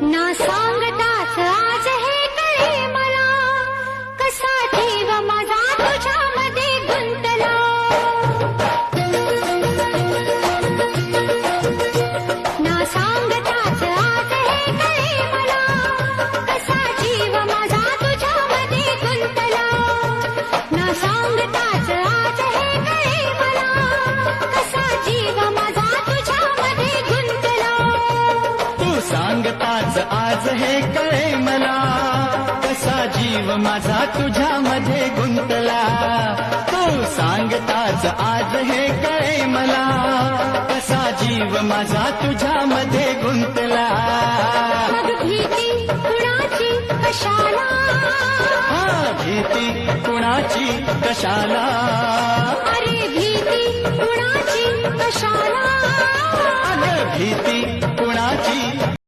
ना सांगताच आज हे कळे मला, कसा जीव माझा तुझ्यामध्ये गुंतला. ना सांगताच आज हे कळे मला, कसा जीव माझा तुझ्यामध्ये गुंतला. ना सांगताच आज हे कळे मला, कसा जीव माझा तुझ्यामध्ये गुंतला. तू सांगताच आज हे कळे मला, कसा जीव माझा तुझ्यामध्ये गुंतला. तू सांगताच आज हे कळे मला, कसा जीव माझा तुझ्यामध्ये गुंतला. मग भीती कुणाची कशाला, हा भीती कुणाची कशाला. अरे भीती कुणाची कशाला. अगं भीती कुणाची